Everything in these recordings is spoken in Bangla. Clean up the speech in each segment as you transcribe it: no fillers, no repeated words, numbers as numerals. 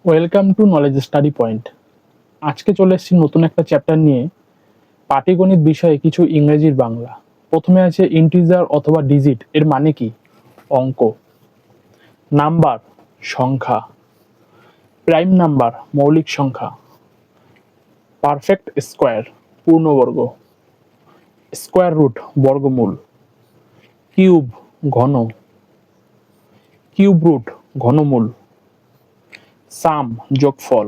Welcome to knowledge Study point. আজকে চলে এসেছি নতুন একটা চ্যাপ্টার নিয়ে, পাটিগণিত বিষয়ে কিছু ইংরেজির বাংলা। প্রথমে আছে ইন্টিজার অথবা ডিজিট, এর মানে কি? অঙ্ক। নাম্বার, সংখ্যা। প্রাইম নাম্বার, মৌলিক সংখ্যা। পারফেক্ট স্কোয়ার, পূর্ণবর্গ। স্কোয়ার রুট, বর্গমূল। কিউব, ঘন। কিউব রুট, ঘনমূল। সাম, যোগফল।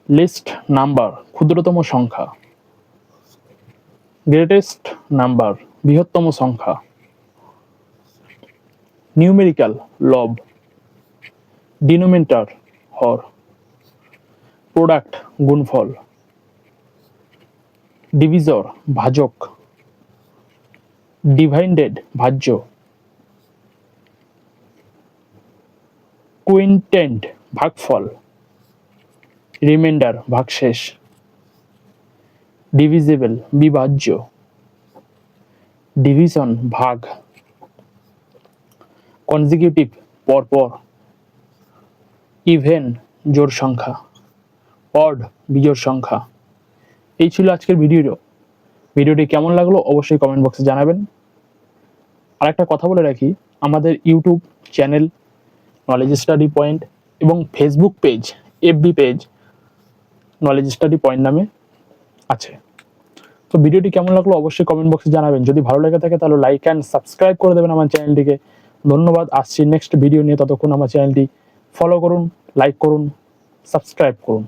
লিস্ট নাম্বার, ক্ষুদ্রতম সংখ্যা। গ্রেটেস্ট নাম্বার, বৃহত্তম সংখ্যা। নিউমেরিক্যাল, লব। ডিনোমিনেটর, হর। প্রোডাক্ট, গুণফল। ডিভিজর, ভাজক। ডিভাইডেড, ভাজ্য। কুইন্টেন্ট, ভাগফল। রিমাইন্ডার, ভাগশেষ। ডিভিজিবল, বিভাজ্য। ডিভিশন, ভাগ। কনজিকিউটিভ, পরপর। ইভেন, জোড় সংখ্যা। অড, বিজোড় সংখ্যা। এই ছিল আজকের ভিডিওটি কেমন লাগলো অবশ্যই কমেন্ট বক্সে জানাবেন। আর একটা কথা বলে রাখি, আমাদের YouTube channel Knowledge Study Point এবং Facebook page, FB page Knowledge Study Point নামে আছে। তো ভিডিওটি কেমন লাগলো অবশ্যই কমেন্ট বক্সে জানাবেন। যদি ভালো লেগে থাকে তাহলে লাইক অ্যান্ড সাবস্ক্রাইব করে দেবেন আমার চ্যানেলটিকে। ধন্যবাদ। আসছি নেক্সট ভিডিও নিয়ে, ততক্ষণ আমার চ্যানেলটি ফলো করুন, লাইক করুন, সাবস্ক্রাইব করুন।